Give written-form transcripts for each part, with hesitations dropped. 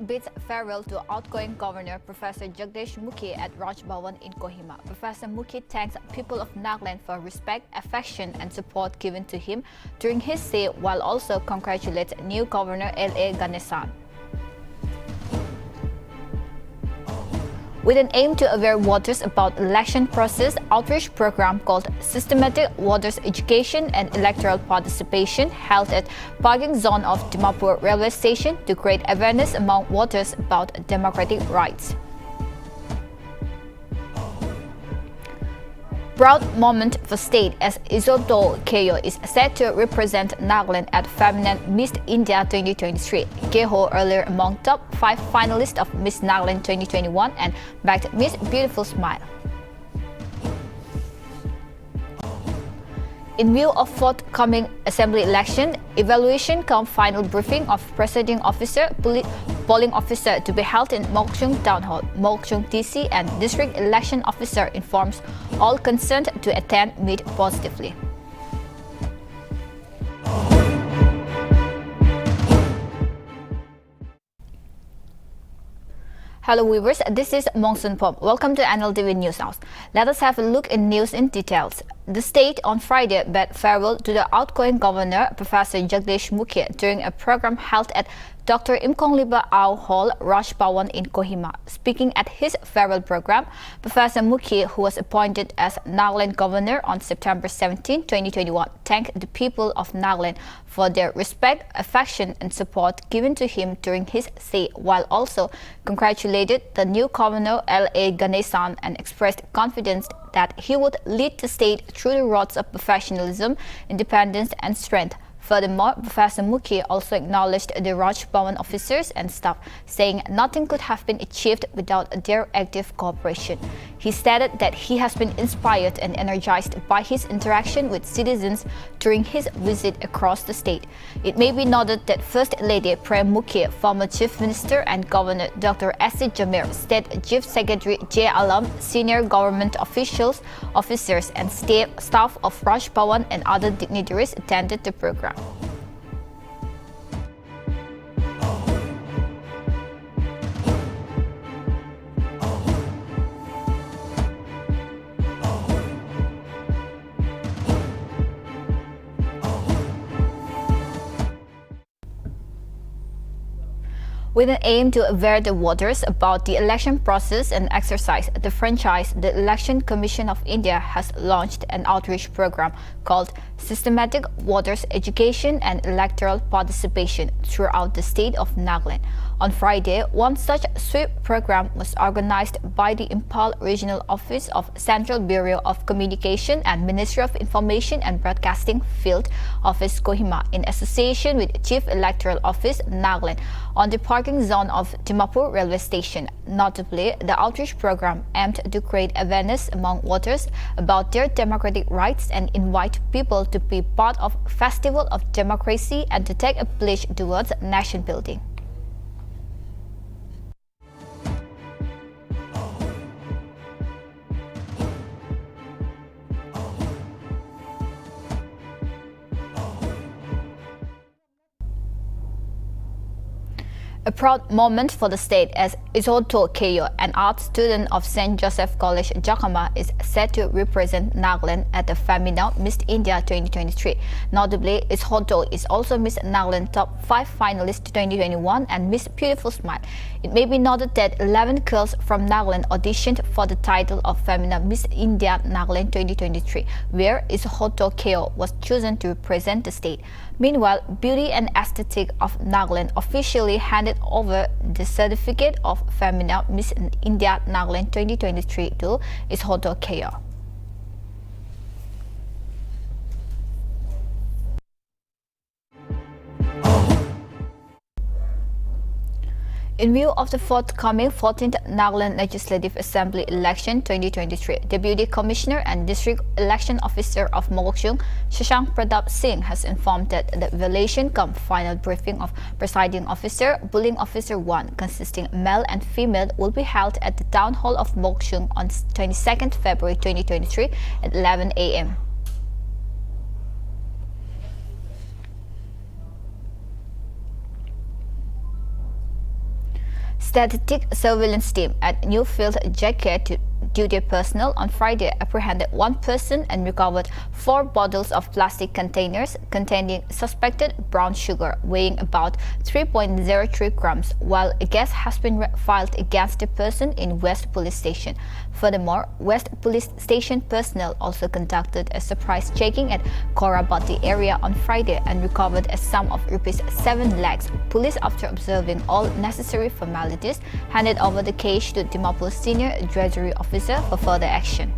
bids farewell to outgoing Governor Professor Jagdish Mukhi at Raj Bhavan in Kohima. Professor Mukhi thanks people of Nagaland for respect, affection and support given to him during his stay, while also congratulates new Governor L.A. Ganesan. With an aim to aware voters about election process, outreach program called Systematic Voters Education and Electoral Participation held at parking zone of Dimapur railway station to create awareness among voters about democratic rights. Proud moment for state as Isoto Keyo is set to represent Nagaland at Feminine Miss India 2023. Keho earlier among top 5 finalists of Miss Nagaland 2021 and bagged Miss Beautiful Smile. In view of forthcoming assembly election, evaluation cum final briefing of presiding officer, polling officer to be held in Mokchung Town Hall, Mokchung TC, and district election officer informs all concerned to attend meet positively. Hello viewers, this is Mongsun Pom. Welcome to Nltv News House. Let us have a look in news in details. The state on Friday bade farewell to the outgoing governor, Professor Jagdish Mukhi, during a program held at Dr. Imkongliba Au Hall, Raj Bhavan in Kohima. Speaking at his farewell program, Professor Mukhi, who was appointed as Nagaland governor on September 17, 2021, thanked the people of Nagaland for their respect, affection and support given to him during his stay, while also congratulated the new governor L.A. Ganesan and expressed confidence that he would lead the state through the roads of professionalism, independence and strength. Furthermore, Professor Mukhi also acknowledged the Raj Bhavan officers and staff, saying nothing could have been achieved without their active cooperation. He stated that he has been inspired and energized by his interaction with citizens during his visit across the state. It may be noted that First Lady Prem Mukhi, former Chief Minister and Governor Dr. S.C. Jamir, State Chief Secretary J. Alam, senior government officials, officers and staff of Raj Bhavan and other dignitaries attended the program. With an aim to aware the voters about the election process and exercise the franchise, the Election Commission of India has launched an outreach program called Systematic Voters Education and Electoral Participation throughout the state of Nagaland. On Friday, one such sweep program was organized by the Impal Regional Office of Central Bureau of Communication and Ministry of Information and Broadcasting Field Office Kohima in association with Chief Electoral Office Nagaland on the parking zone of Dimapur railway station. Notably, the outreach program aimed to create awareness among voters about their democratic rights and invite people to be part of Festival of Democracy and to take a pledge towards nation building. A proud moment for the state as Isoto Keyo, an art student of St. Joseph College, Jakama, is set to represent Nagaland at the Feminine Miss India 2023. Notably, Isoto is also Miss Nagaland top 5 finalist 2021 and Miss Beautiful Smile. It may be noted that 11 girls from Nagaland auditioned for the title of Feminine Miss India Nagaland 2023, where Isoto Keyo was chosen to represent the state. Meanwhile, Beauty and Aesthetic of Nagaland officially handed over the certificate of Feminine Miss India Nagaland 2023 to Isoto Keyo. In view of the forthcoming 14th Nagaland Legislative Assembly election 2023, Deputy Commissioner and District Election Officer of Mokchung, Shashank Pratap Singh, has informed that the evaluation cum final briefing of Presiding Officer, Polling Officer 1, consisting male and female, will be held at the Town Hall of Mokchung on 22nd February 2023 at 11 a.m. Static surveillance team at Newfield Jacket duty personnel on Friday apprehended one person and recovered 4 bottles of plastic containers containing suspected brown sugar weighing about 3.03 grams, while a case has been filed against the person in West Police Station. Furthermore, West Police Station personnel also conducted a surprise checking at Guwahati area on Friday and recovered a sum of rupees 7 lakhs. Police, after observing all necessary formalities, handed over the case to Dimapur Senior Treasury Officer for further action.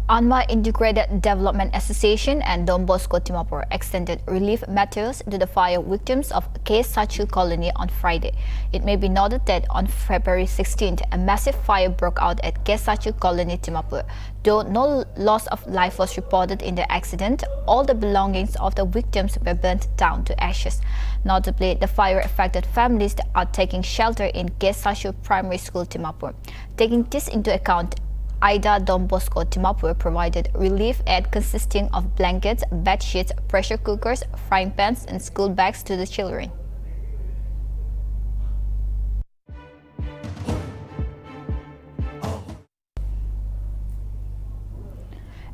ANMA Integrated Development Association and Don Bosco Dimapur extended relief materials to the fire victims of K. Sachu colony on Friday. It may be noted that on February 16th, a massive fire broke out at K. Sachu colony Dimapur. Though no loss of life was reported in the accident, all the belongings of the victims were burnt down to ashes. Notably, the fire-affected families are taking shelter in K. Sachu Primary School Dimapur. Taking this into account, Ida Don Bosco Dimapur provided relief aid consisting of blankets, bed sheets, pressure cookers, frying pans, and school bags to the children.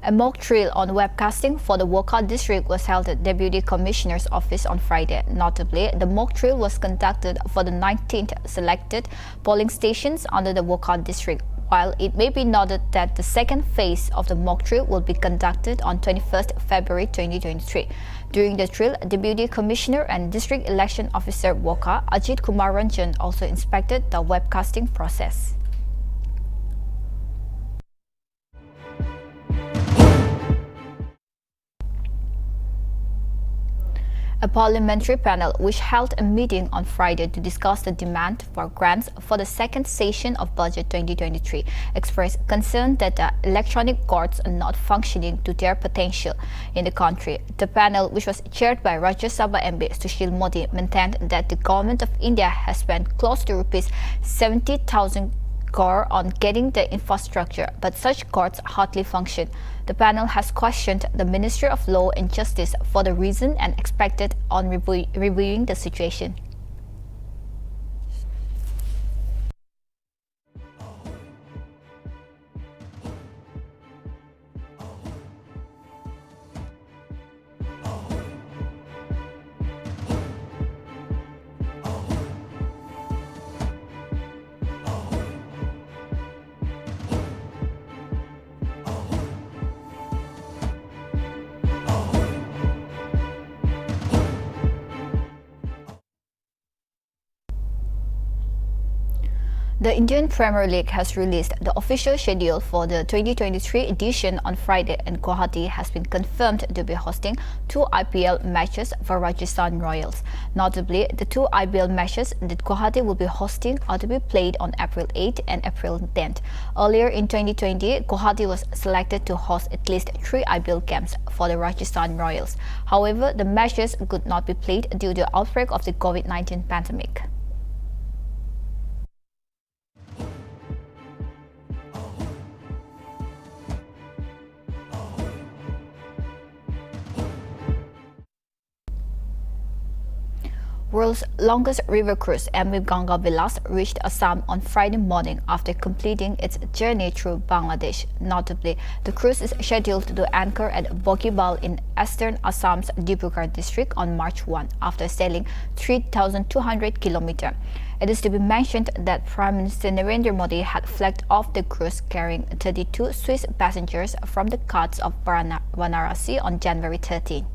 A mock drill on webcasting for the Wokha district was held at Deputy Commissioner's office on Friday. Notably, the mock drill was conducted for the 19th selected polling stations under the Wokha district. While it may be noted that the second phase of the mock drill will be conducted on 21st February 2023. During the drill, Deputy Commissioner and District Election Officer Wokha, Ajit Kumar Ranjan, also inspected the webcasting process. A parliamentary panel which held a meeting on Friday to discuss the demand for grants for the second session of Budget 2023 expressed concern that the electronic courts are not functioning to their potential in the country. The panel, which was chaired by Rajya Sabha MP Sushil Modi, maintained that the government of India has spent close to rupees 70,000 crore on getting the infrastructure, but such courts hardly function. The panel has questioned the Ministry of Law and Justice for the reason and expected on reviewing the situation. The Indian Premier League has released the official schedule for the 2023 edition on Friday, and Guwahati has been confirmed to be hosting 2 IPL matches for Rajasthan Royals. Notably, the 2 IPL matches that Guwahati will be hosting are to be played on April 8 and April 10. Earlier in 2020, Guwahati was selected to host at least 3 IPL games for the Rajasthan Royals. However, the matches could not be played due to the outbreak of the COVID-19 pandemic. World's longest river cruise, MV Ganga Vilas, reached Assam on Friday morning after completing its journey through Bangladesh. Notably, the cruise is scheduled to anchor at Bokibal in eastern Assam's Dibrugarh district on March 1 after sailing 3,200 kilometers. It is to be mentioned that Prime Minister Narendra Modi had flagged off the cruise carrying 32 Swiss passengers from the Ghats of Varanasi on January 13.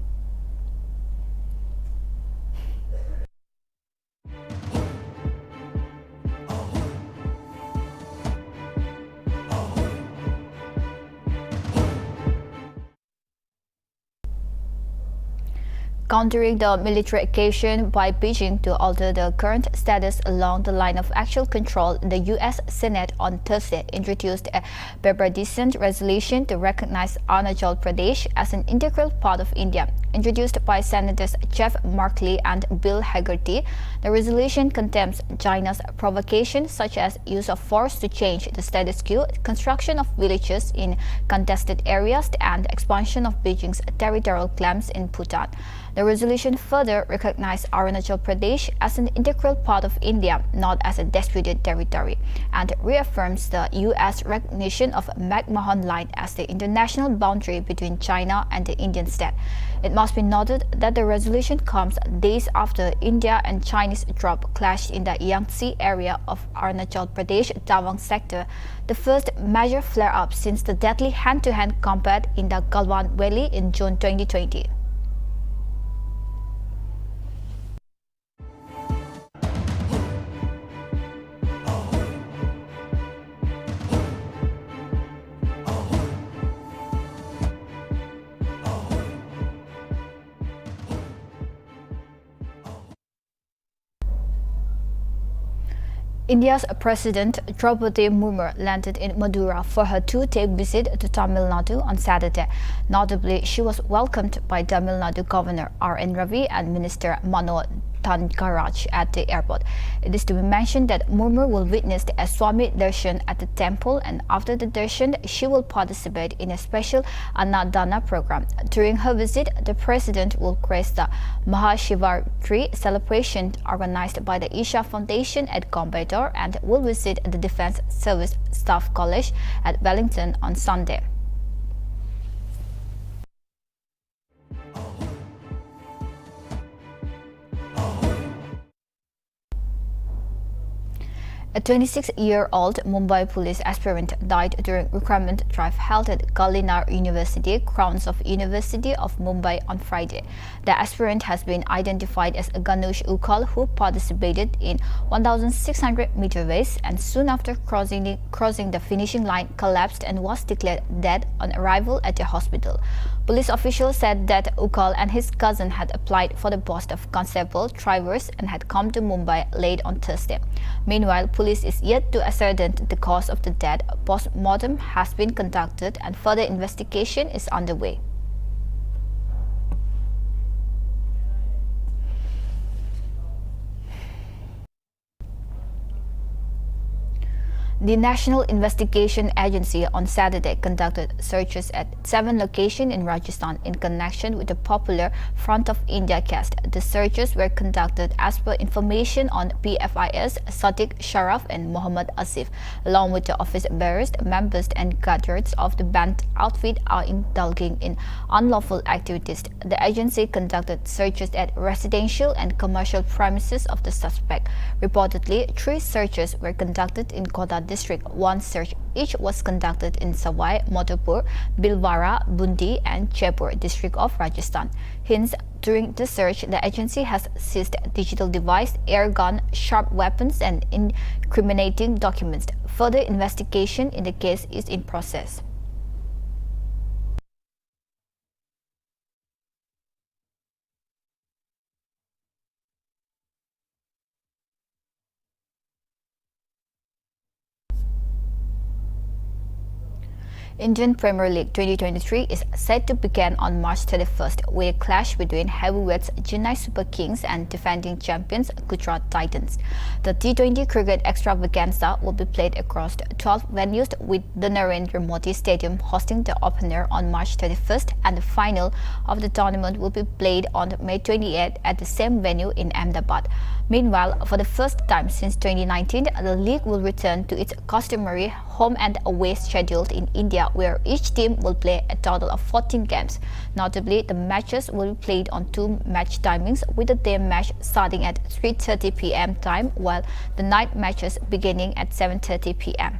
Countering the military action by Beijing to alter the current status along the line of actual control, the U.S. Senate on Thursday introduced a bipartisan resolution to recognize Arunachal Pradesh as an integral part of India. introduced by Senators Jeff Markley and Bill Hagerty. The resolution condemns China's provocation, such as use of force to change the status quo, construction of villages in contested areas, and expansion of Beijing's territorial claims in Bhutan. The resolution further recognized Arunachal Pradesh as an integral part of India, not as a disputed territory, and reaffirms the U.S. recognition of McMahon Line as the international boundary between China and the Indian state. It must be noted that the resolution comes days after India and Chinese troops clashed in the Yangtze area of Arunachal Pradesh Tawang sector, the first major flare-up since the deadly hand-to-hand combat in the Galwan Valley in June 2020. India's President Draupadi Murmu landed in Madura for her two-day visit to Tamil Nadu on Saturday. Notably, she was welcomed by Tamil Nadu Governor R.N. Ravi and Minister Mano Thankaraj at the airport. It is to be mentioned that Murmu will witness the Swami Darshan at the temple, and after the darshan, she will participate in a special Annadana program. During her visit, the President will grace the Mahashivaratri celebration organized by the Isha Foundation at Coimbatore and will visit the Defence Service Staff College at Wellington on Sunday. A 26-year-old Mumbai police aspirant died during recruitment drive held at Galinar University, grounds of University of Mumbai on Friday. The aspirant has been identified as Ganush Ukal, who participated in 1,600-meter race and soon after crossing the finishing line collapsed and was declared dead on arrival at the hospital. Police officials said that Ukal and his cousin had applied for the post of constable drivers and had come to Mumbai late on Thursday. Meanwhile, police is yet to ascertain the cause of the death. Post-mortem has been conducted and further investigation is underway. The National Investigation Agency on Saturday conducted searches at 7 locations in Rajasthan in connection with the popular Front of India case. The searches were conducted as per information on PFIS. Sadiq Sharaf and Mohammad Asif, along with the office bearers, members and cadres of the banned outfit, are indulging in unlawful activities. The agency conducted searches at residential and commercial premises of the suspect. Reportedly, 3 searches were conducted in Kota District. 1 search each was conducted in Sawai, Madhopur, Bhilwara, Bundi and Jaipur district of Rajasthan. Hence, during the search, the agency has seized digital device, air gun, sharp weapons and incriminating documents. Further investigation in the case is in process. Indian Premier League 2023 is set to begin on March 31st with a clash between heavyweights Chennai Super Kings and defending champions Gujarat Titans. The T20 cricket extravaganza will be played across 12 venues, with the Narendra Modi Stadium hosting the opener on March 31st, and the final of the tournament will be played on May 28th at the same venue in Ahmedabad. Meanwhile, for the first time since 2019, the league will return to its customary home and away schedule in India, where each team will play a total of 14 games. Notably, the matches will be played on 2 match timings, with the day match starting at 3:30 p.m. time, while the night matches beginning at 7:30 p.m.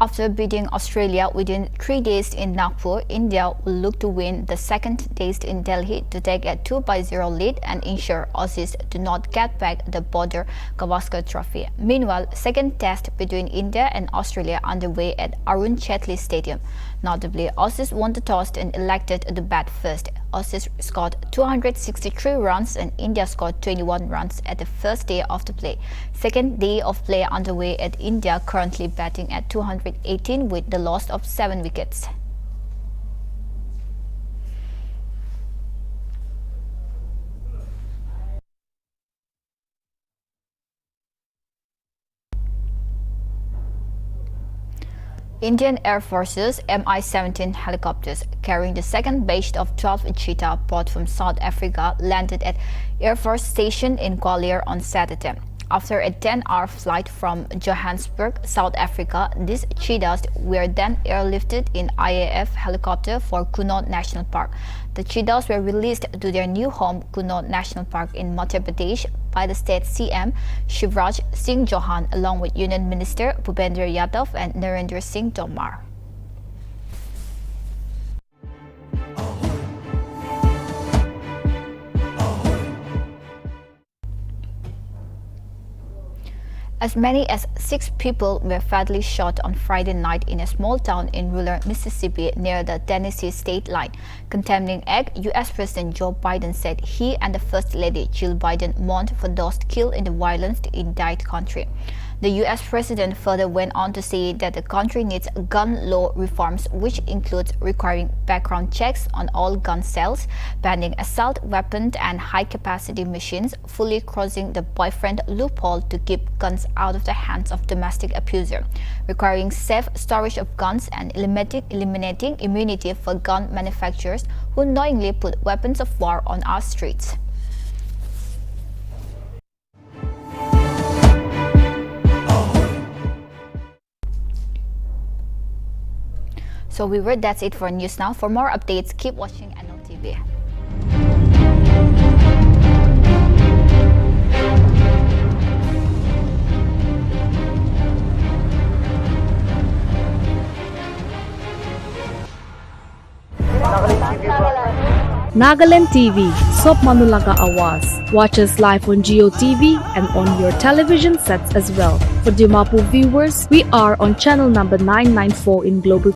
After beating Australia within 3 days in Nagpur, India will look to win the second test in Delhi to take a 2-0 lead and ensure Aussies do not get back the Border Gavaskar Trophy. Meanwhile, second test between India and Australia underway at Arun Jaitley Stadium. Notably, Aussies won the toss and elected to bat first. Aussies scored 263 runs and India scored 21 runs at the first day of the play. Second day of play underway at India currently batting at 218 with the loss of 7 wickets. Indian Air Force's Mi-17 helicopters carrying the second batch of 12 Cheetah brought from South Africa landed at Air Force Station in Gwalior on Saturday. After a 10-hour flight from Johannesburg, South Africa, these cheetahs were then airlifted in IAF helicopter for Kuno National Park. The cheetahs were released to their new home, Kuno National Park in Madhya Pradesh, by the state CM Shivraj Singh Chauhan along with Union Minister Bhupendra Yadav and Narendra Singh Tomar. As many as 6 people were fatally shot on Friday night in a small town in rural Mississippi near the Tennessee state line. Condemning act, U.S. President Joe Biden said he and the First Lady Jill Biden mourned for those killed in the violence in that country. The U.S. President further went on to say that the country needs gun law reforms, which includes requiring background checks on all gun sales, banning assault weapons and high-capacity machines, fully closing the boyfriend loophole to keep guns out of the hands of domestic abusers, requiring safe storage of guns, and eliminating immunity for gun manufacturers who knowingly put weapons of war on our streets. So viewers, that's it for news now. For more updates, keep watching Nltv. Nagaland TV, Sob Manulaga Awas. Watch us live on Geo TV and on your television sets as well. For Dimapu viewers, we are on channel number 994 in Global